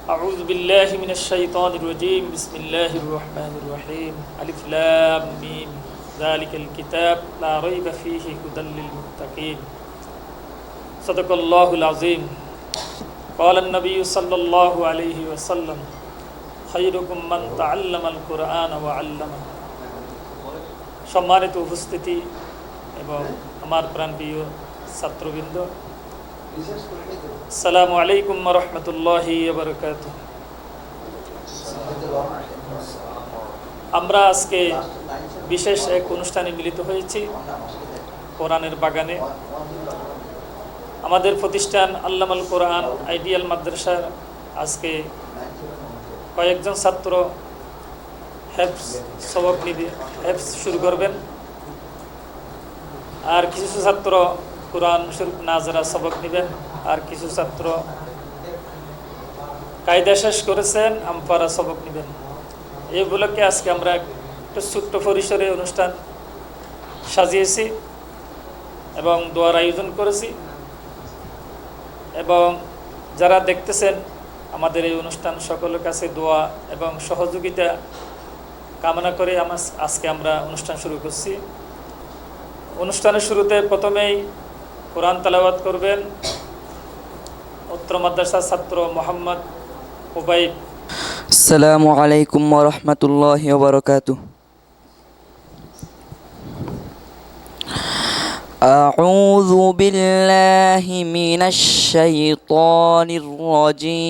أعوذ بالله من الشيطان الرجيم بسم الله الرحمن الرحيم ألف لام ميم ذلك الكتاب لا ريب فيه هدى للمتقين صدق الله العظيم قال النبي صلى الله عليه وسلم خيركم من تعلم القرآن وعلمه সম্মানিত উপস্থিতি এবং আমার প্রাণপ্রিয় ছাত্রবৃন্দ, আসসালামু আলাইকুম ওয়া রাহমাতুল্লাহি ওয়া বারাকাতুহু। আমরা আজকে বিশেষ এক অনুষ্ঠানে মিলিত হয়েছি কোরআনের বাগানে। আমাদের প্রতিষ্ঠান আল্লামাল কোরআন আইডিয়াল মাদ্রাসার আজকে কয়েকজন ছাত্র হেফজ সবক নিবে, হেফজ শুরু করবেন, আর কিছু ছাত্র কোরআন শরীফ নাজরা সবক নেবেন, আর কিছু ছাত্র কায়দা শেষ করেছেন আমপারা সবক নেবেন। এই উপলক্ষে আজকে আমরা একটা ছোট্ট পরিসরে অনুষ্ঠান সাজিয়েছি এবং দোয়ার আয়োজন করেছি, এবং যারা দেখতেছেন আমাদের এই অনুষ্ঠান সকলের কাছে দোয়া এবং সহযোগিতা কামনা করে আজকে আমরা অনুষ্ঠান শুরু করছি। অনুষ্ঠানের শুরুতে প্রথমেই কোরআন তেলাওয়াত করবেন উত্তর মাদ্রাসার ছাত্র মোহাম্মদ উবাইদ। আসসালামু আলাইকুম ওয়া রাহমাতুল্লাহি ওয়া বারাকাতুহু। আউযু বিল্লাহি মিনাশ শাইতানির রাজীম।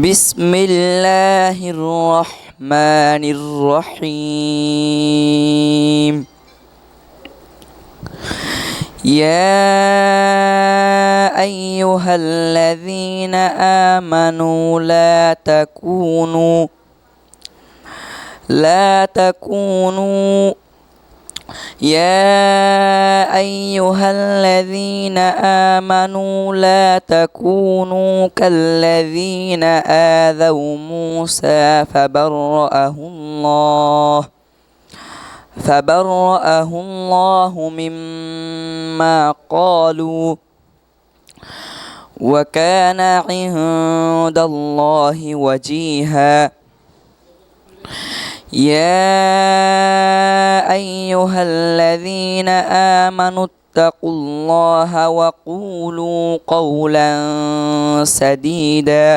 বিসমিল্লাহির রাহমানির রহিম। يا أيها الذين آمنوا لا تكونوا يا أيها الذين آمنوا لا تكونوا كالذين آذوا موسى فبرأه الله مما قالوا وكان عند الله وجيها يا أيها الذين آمنوا اتقوا الله وقولوا قولا سديدا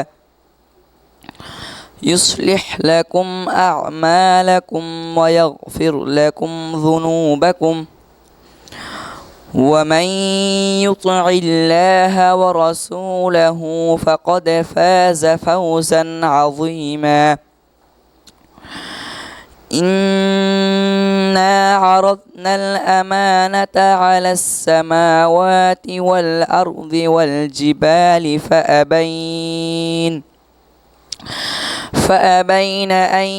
يصلح لكم أعمالكم ويغفر لكم ذنوبكم ومن يطع الله ورسوله فقد فاز فوزا عظيما إنا عرضنا الأمانة على السماوات والأرض والجبال فأبين أن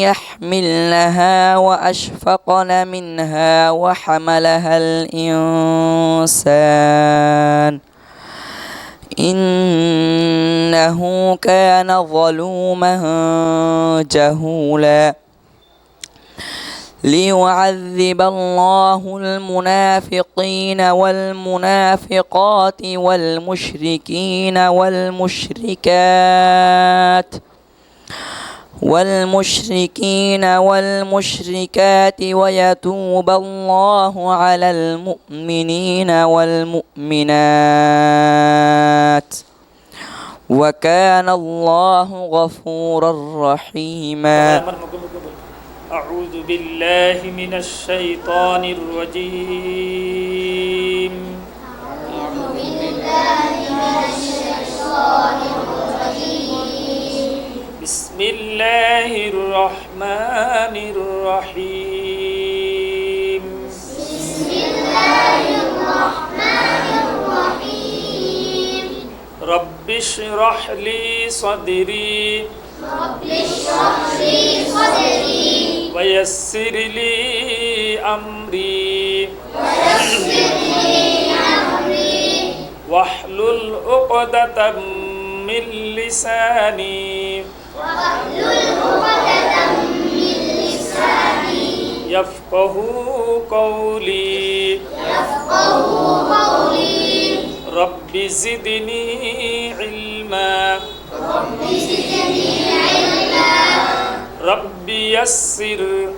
يحملنها وأشفقن منها وحملها الإنسان إنه كان ظلوما جهولا ليعذب الله المنافقين والمنافقات والمشركين والمشركات ويتوب الله على المؤمنين والمؤمنات وكان الله غفورا رحيما. أعوذ بالله من الشيطان الرجيم. بسم الله الرحمن الرحيم. رب اشرح لي صدري ويسر لي أمري واحلل عقدة من لساني يفقه قولي زدني علما رب يسر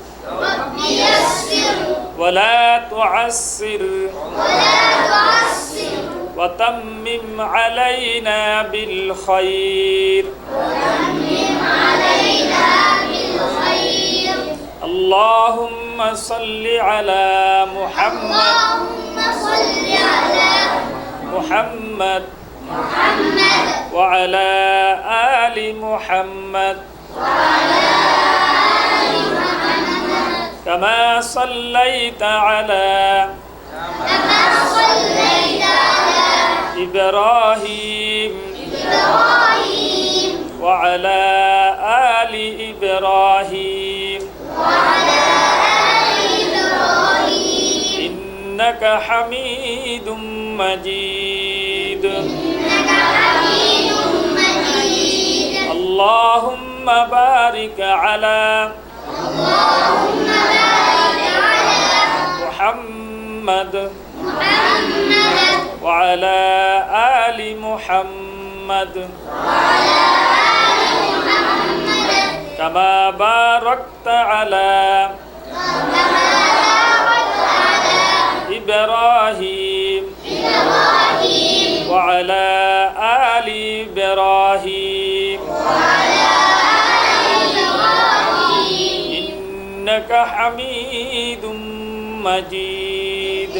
ولا تعسر وتمم علينا بالخير اللهم صل على محمد وعلى آل محمد كما صليت على إبراهيم وعلى آل إبراهيم إنك حميد مجيد اللهم بارك على محمد وعلى آل محمد كما باركت على إبراهيم وعلى آل إبراهيم إنك حميد مجيد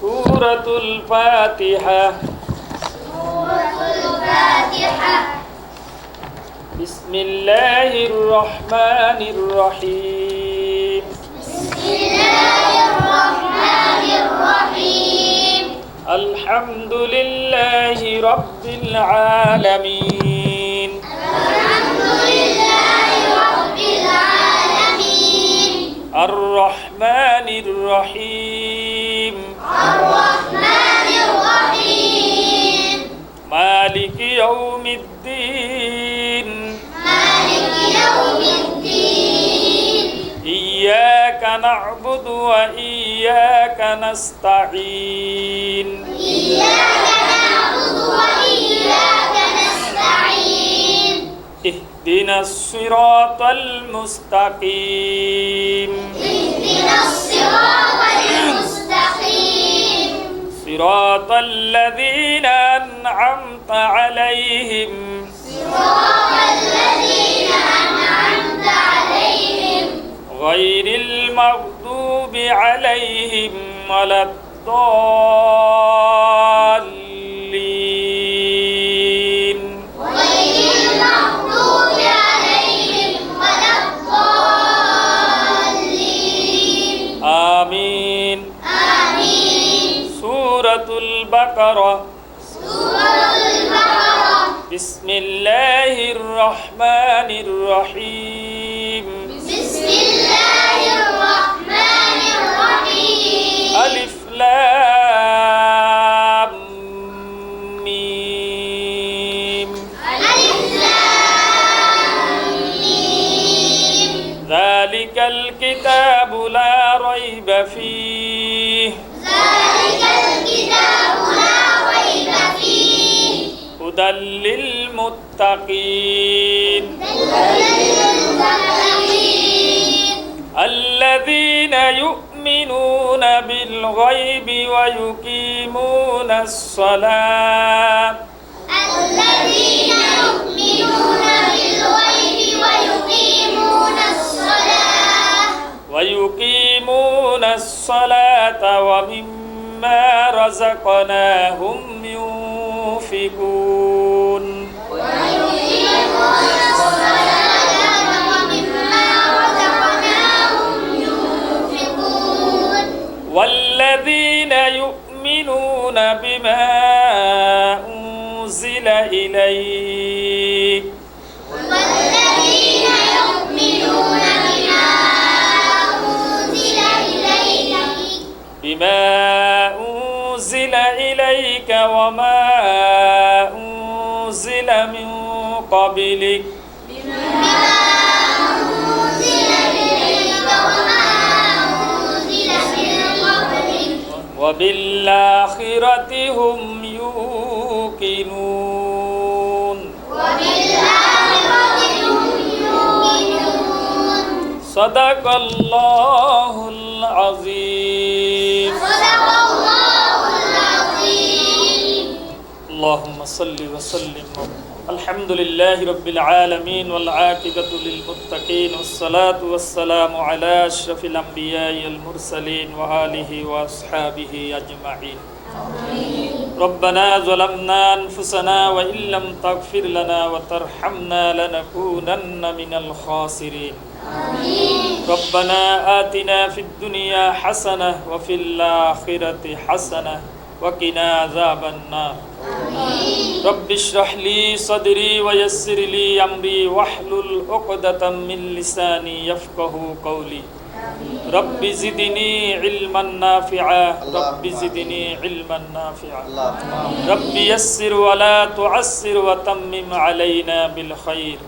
سورة الفاتحة بسم الله الرحمن الرحيم الحمد لله رب العالمين الرحمن الرحيم مالك يوم الدين إياك نعبد وإياك نستعين اهدنا الصراط المستقيم صراط الذين أنعمت عليهم غير المغضوب عليهم ولا الضالين آمين سورة البقرة بسم الله الرحمن الرحيم ألف لام ميم ذلك الكتاب لا ريب فيه هدى للمتقين الذين يؤمنون بالغيب ويقيمون الصلاة ومما رزقناهم ينفقون والذين يؤمنون بما أنزل إليك وما أنزل من قبلك وبالآخرة هم يوقنون صدق الله العظيم اللهم صل وسلم الحمد لله رب العالمين والعاقبة للمتقين والصلاة والسلام على أشرف الأنبياء والمرسلين وآله وأصحابه أجمعين ربنا ظلمنا أنفسنا وإن لم تغفر لنا وترحمنا لنكونن من الخاسرين ربنا آتنا في الدنيا حسنة وفي الآخرة حسنة وقنا عذاب النار رب اشرح لي صدري ويسر لي أمري واحلل عقدة من لساني يفقهوا قولي رب زدني علما نافعا رب زدني علما نافعا رب يسر ولا تعسر وتمم علينا بالخير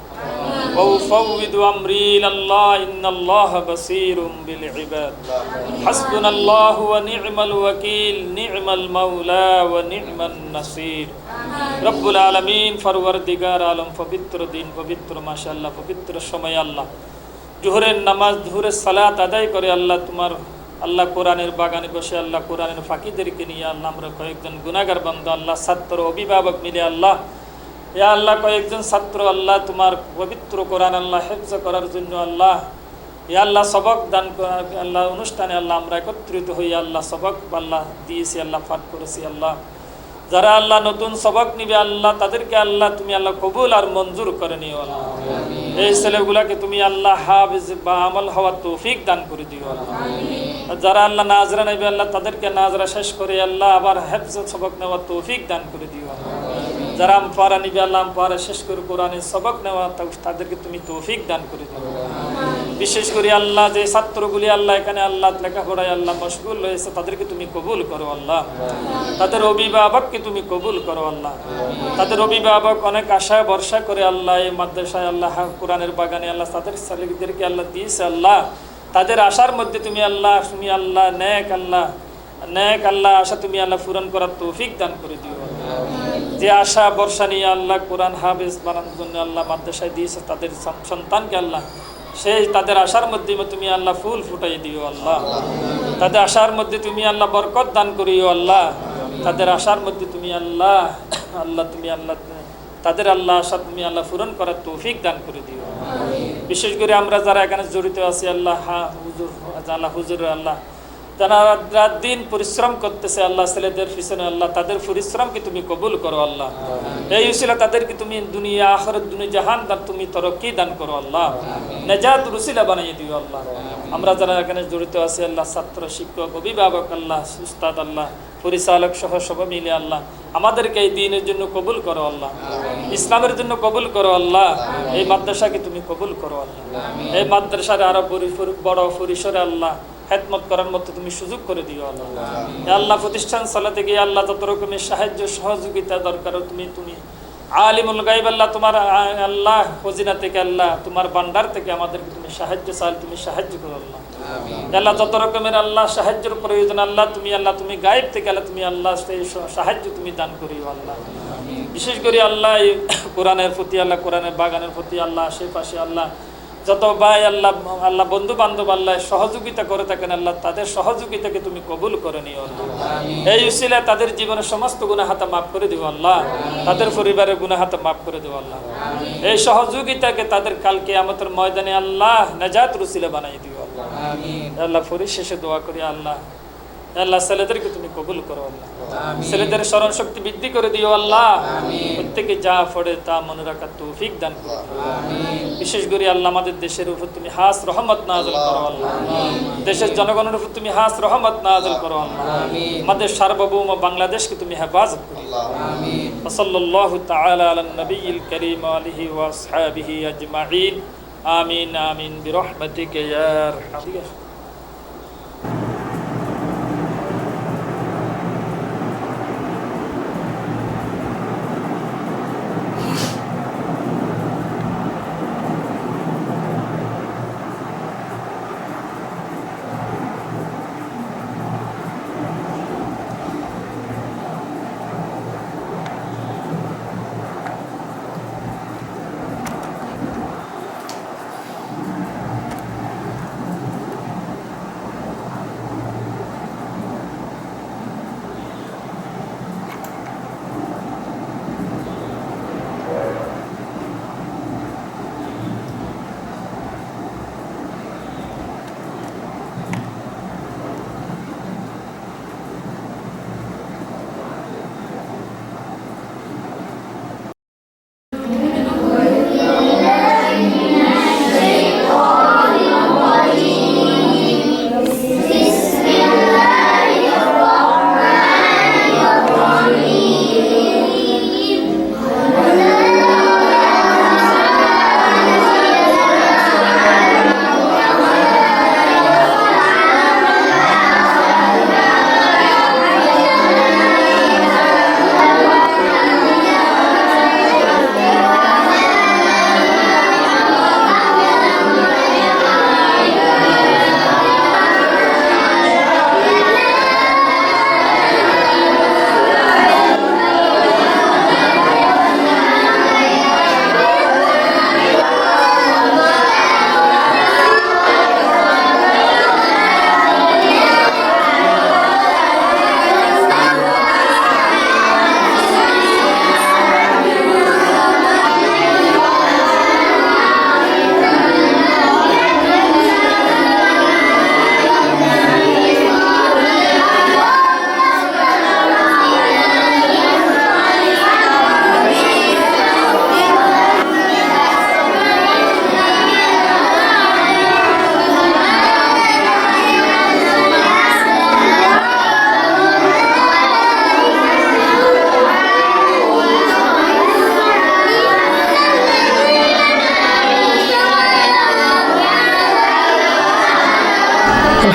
وأفوض أمري إلى الله إن الله بصير بالعباد حسبنا الله ونعم الوكيل نعم المولى ونعم النصير رب العالمين ফরওয়ারদিগার আলম পবিত্র দিন পবিত্র মাশাআল্লাহ পবিত্র সময় আল্লাহ জোহরের নামাজ জোহরের সালাত আদায় করে আল্লাহ তোমার আল্লাহ কোরআনের বাগানে বসে আল্লাহ কোরআনের ফাঁকিদেরকে নিয়ে আল্লাহ আমরা কয়েকজন গুনাহগার বান্দা আল্লাহ ছাত্র অভিভাবক মিলে আল্লাহ ইয়া আল্লাহ কয়েকজন ছাত্র আল্লাহ তোমার পবিত্র কোরআন আল্লাহ হেফজ করার জন্য আল্লাহ ইয়া আল্লাহ সবক দান আল্লাহ অনুষ্ঠানে আল্লাহ আমরা একত্রিত হই আল্লাহ সবক আল্লাহ দিয়েছি আল্লাহ পাঠ করেছি আল্লাহ যারা আল্লাহ নতুন সবক নিবে আল্লাহ তাদেরকে আল্লাহ তুমি আল্লাহ কবুল আর মঞ্জুর করে নিও আল্লাহ এই ছেলেগুলাকে তুমি আল্লাহ হাফেজ বা আমল হওয়ার তৌফিক দান করে দিও আল্লাহ যারা আল্লাহ নাজরা নেবে আল্লাহ তাদেরকে নাজরা শেষ করে আল্লাহ আবার হেফজ সবক নেওয়ার তৌফিক দান করে দিও আল্লাহ যারা আমপারা নিবে আল্লাহ আমপারা শেষ করে কোরআনের সবক নেওয়া তাদেরকে তুমি তৌফিক দান করে দিও বিশেষ করে আল্লাহ যে ছাত্রগুলি আল্লাহ এখানে আল্লাহ লেখাপড়ায় আল্লাহ মশগুল রয়েছে তাদেরকে তুমি কবুল করো আল্লাহ তাদের অভিভাবককে তুমি কবুল করো আল্লাহ তাদের অভিভাবক অনেক আশা ভরসা করে আল্লাহ এই মাদ্রাসায় আল্লাহ কোরআনের বাগানে আল্লাহ তাদের ছেলেদেরকে আল্লাহ দিয়েছে আল্লাহ তাদের আশার মধ্যে তুমি আল্লাহ নেক আল্লাহ আশা তুমি আল্লাহ পূরণ করার তৌফিক দান করে দিও যে আশা ভরসা নিয়ে আল্লাহ কোরআন হাফেজ বানানোর জন্য আল্লাহ মাদ্রাসায় দিয়েছে তাদের সন্তানকে আল্লাহ সেই তাদের আশার মধ্যে তুমি আল্লাহ ফুল ফুটাই দিও আল্লাহ তাদের আশার মধ্যে তুমি আল্লাহ বরকত দান করিও আল্লাহ তাদের আশার মধ্যে তুমি আল্লাহ তাদের আল্লাহ আশা তুমি আল্লাহ পূরণ করার তৌফিক দান করে দিও বিশেষ করে আমরা যারা এখানে জড়িত আছি আল্লাহ হুজুর আল্লাহ যারা রাত দিন পরিশ্রম করতেছে আল্লাহ ছেলেদের পিছনে আল্লাহ তাদের পরিশ্রমকে তুমি কবুল করো আল্লাহ এই উসিলা তাদেরকে তুমি দুনিয়া আখিরাত দুনিয়া জাহান দান তুমি তরক্কি দান করো আল্লাহ নাজাত উসিলা বানিয়ে দিও আল্লাহ আমরা যারা এখানে জড়িত আছি আল্লাহ ছাত্র শিক্ষক অভিভাবক আল্লাহ উস্তাদ আল্লাহ পরিচালক সহ সব মিলে আল্লাহ আমাদেরকে এই দ্বীনের জন্য কবুল করো আল্লাহ ইসলামের জন্য কবুল করো আল্লাহ এই মাদ্রাসাকে তুমি কবুল করো আল্লাহ এই মাদ্রাসার আরো বড় পরিসরে আল্লাহ খেদমত করার মতো তুমি সুযোগ করে দিও আল্লাহ আল্লাহ প্রতিষ্ঠান চালাতে গিয়ে আল্লাহ যত রকমের সাহায্য সহযোগিতা দরকার তুমি আলিমুল গায়ব আল্লাহ তোমার আল্লাহ খজিনা থেকে আল্লাহ তোমার ভান্ডার থেকে আমাদেরকে তুমি সাহায্য করো আল্লাহ আল্লাহ যত রকমের আল্লাহ সাহায্যের প্রয়োজন আল্লাহ তুমি গায়েব থেকে আল্লাহ তুমি আল্লাহ সেই সাহায্য তুমি দান করিও আল্লাহ বিশেষ করে আল্লাহ কোরআনের প্রতি আল্লাহ কোরআনের বাগানের প্রতি আল্লাহ আশেপাশে আল্লাহ যত ভাই আল্লাহ বন্ধু বান্ধব আল্লাহ সহযোগিতা করে থাকেন আল্লাহ তাদের সহযোগিতাকে তুমি কবুল করে নিও আল্লাহ এই উসিলায় তাদের জীবনের সমস্ত গুনাহ হাতা মাফ করে দিও আল্লাহ তাদের পরিবারের গুনাহ হাতা মাফ করে দিও আল্লাহ এই সহযোগিতাকে তাদের কাল কিয়ামতের ময়দানে আল্লাহ নাজাতের উসিলা বানিয়ে দিও আল্লাহ আল্লাহ পরিশেষে দোয়া করি আল্লাহ আল্লাহ ছেলেদেরকে তুমি কবুল করো আল্লাহ ছেলেদের স্মরণ শক্তি বৃদ্ধি করে দিও আল্লাহ প্রত্যেকে যা পড়ে তা মনে রাখার তৌফিক দান করো বিশেষ করে আল্লাহ আমাদের দেশের উপর তুমি হাস রহমত নাযিল করো আল্লাহ দেশের জনগণের উপর তুমি হাস রহমত নাযিল করো আল্লাহ আমাদের সার্বভৌম বাংলাদেশকে তুমি হেফাজত করো আমিন সাল্লাল্লাহু তাআলা আলান নবিয়িল কারীম ওয়া আলিহি ওয়া আসহাবিহি আজমাইন আমিন আমিন বিরহমাতিকা ইয়া আরহাম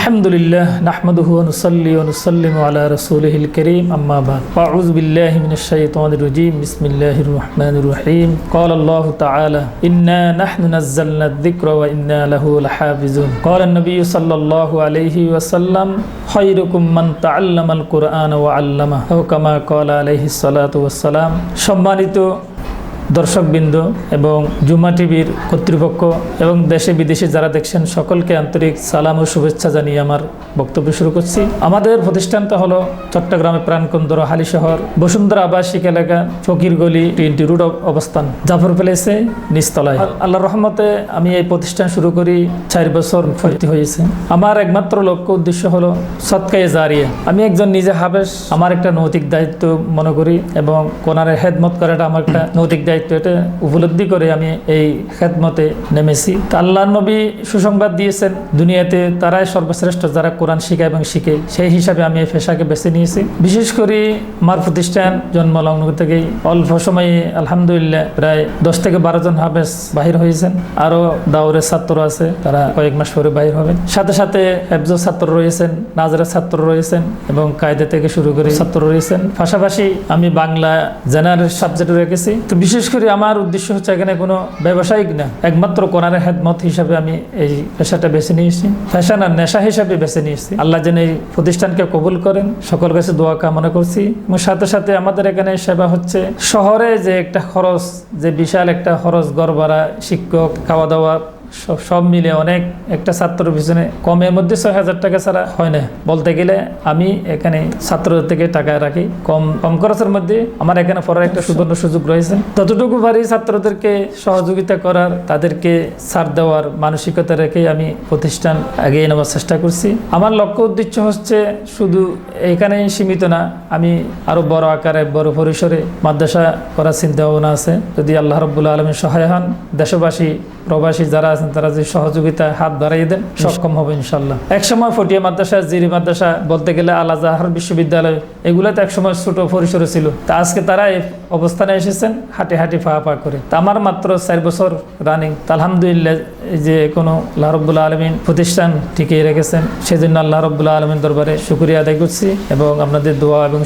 আলহামদুলিল্লাহ নাহমাদুহু ওয়া নুসাল্লি ওয়া নুসাল্লিমু আলা রাসূলিহিল কারীম আম্মা বাদ আউযু বিল্লাহি মিনাশ শাইতানির রাজীম বিসমিল্লাহির রহমানির রহিম ক্বালা আল্লাহু তাআলা ইন্না নাহনু নাযালনা আয-যিকরা ওয়া ইন্না লাহু লাহাফিজুন ক্বালা an-নাবিয়্যু সাল্লাল্লাহু আলাইহি ওয়াসাল্লাম খায়রুকুম মান তাআল্লামাল কুরআনা ওয়া আল্লামাহু কামা ক্বালা আলাইহিস সালাতু ওয়াস সালাম। সম্মানিত দর্শকবৃন্দ এবং জুম্মা টিভির কর্তৃপক্ষ এবং দেশে বিদেশে যারা দেখছেন সকলকে আন্তরিক সালাম ও শুভেচ্ছা জানিয়ে আমার বক্তব্য শুরু করছি। আমাদের প্রতিষ্ঠানটা হলো চট্টগ্রামের প্রাণকেন্দ্র হালি শহর বসুন্ধরা আবাসিক এলাকা ফকির গলি 20 রোড অবস্থান জাফর প্যালেসে নিচতলায়। আল্লাহর রহমতে আমি এই প্রতিষ্ঠান শুরু করি 4 বছর ভর্তি হয়েছে। আমার একমাত্র লক্ষ্য উদ্দেশ্য হলো সদকায়ে জারিয়া। আমি একজন নিজে হাফেজ, আমার একটা নৈতিক দায়িত্ব মনে করি এবং কোরআনের খেদমত করাটা আমার একটা নৈতিক দায়িত্ব। এটা উপলব্ধি করে আমি এই খেদমতে নেমেছি। আল্লাহর নবী সুসংবাদ দিয়েছেন দুনিয়াতে তারাই সর্বশ্রেষ্ঠ যারা কোরআন শিখায় এবং শিখে, সেই হিসাবে আমি এই পেশাকে বেছে নিয়েছি। বিশেষ করে আমার প্রতিষ্ঠান জন্মলগ্ন থেকেই অল্প সময়ে আলহামদুলিল্লাহ প্রায় 10 থেকে 12 জন হাফেজ বাহির হয়েছেন। আরও দাওরের ছাত্র আছে, তারা কয়েক মাস পরে বাহির হবেন। সাথে সাথে হেফজের ছাত্র রয়েছেন, নাজরের ছাত্র রয়েছেন এবং কায়দা থেকে শুরু করে ছাত্র রয়েছেন। পাশাপাশি আমি বাংলা জেনারেল সাবজেক্ট রেখেছি। তো বিশেষ করে আমার উদ্দেশ্য হচ্ছে এখানে কোনো ব্যবসায়িক না, একমাত্র কোরআনের খেদমত হিসাবে আমি এই পেশাটা বেছে নিয়েছি, পেশা না নেশা হিসাবে বেছে নিয়েছি। আল্লাহ যেন এই প্রতিষ্ঠানকে কবুল করেন, সকল কাছে দোয়া কামনা করছি। এবং সাথে সাথে আমাদের এখানে সেবা হচ্ছে শহরে যে একটা খরচ, যে বিশাল একটা খরচ, ঘর ভাড়া, শিক্ষক, খাওয়া দাওয়া সব মিলে অনেক একটা ছাত্রের পিছনে কমের মধ্যে 6,000 টাকা ছাড়া হয় না বলতে গেলে। আমি এখানে ছাত্রদের থেকে টাকা রাখি কম খরচের মধ্যে। আমার এখানে পড়ার একটা সুবর্ণ সুযোগ রয়েছে। ততটুকু পারি ছাত্রদেরকে সহযোগিতা করার, তাদেরকে ছাড় দেওয়ার মানসিকতা রেখে আমি প্রতিষ্ঠান এগিয়ে নেওয়ার চেষ্টা করছি। আমার লক্ষ্য উদ্দেশ্য হচ্ছে শুধু এখানেই সীমিত না, আমি আরও বড় আকারে বড় পরিসরে মাদ্রাসা করার চিন্তা ভাবনা আছে। যদি আল্লাহ রাব্বুল আলামিন সহায় হন, দেশবাসী প্রবাসী যারা আছেন তারা যে সহযোগিতা হাত বাড়িয়ে দেন, সক্ষম হবে ইনশাল্লাহ। একসময় ফটিয়া মাদ্রাসা, জিরি মাদ্রাসা, বলতে গেলে আল আজহার বিশ্ববিদ্যালয়, এগুলোতে একসময় ছোট পরিসরে ছিল। তা আজকে তারা এই অবস্থানে এসেছেন হাঁটি হাঁটি পা করে। তা আমার মাত্র 4 বছর রানিং। তা আলহামদুলিল্লাহ যে কোনো আল্লাহ রাব্বুল আলামিন প্রতিষ্ঠান টিকিয়ে রেখেছেন, সেজন্য আল্লাহ রাব্বুল আলামিন দরবারে শুকরিয়া আদায় করছি এবং আপনাদের দোয়া এবং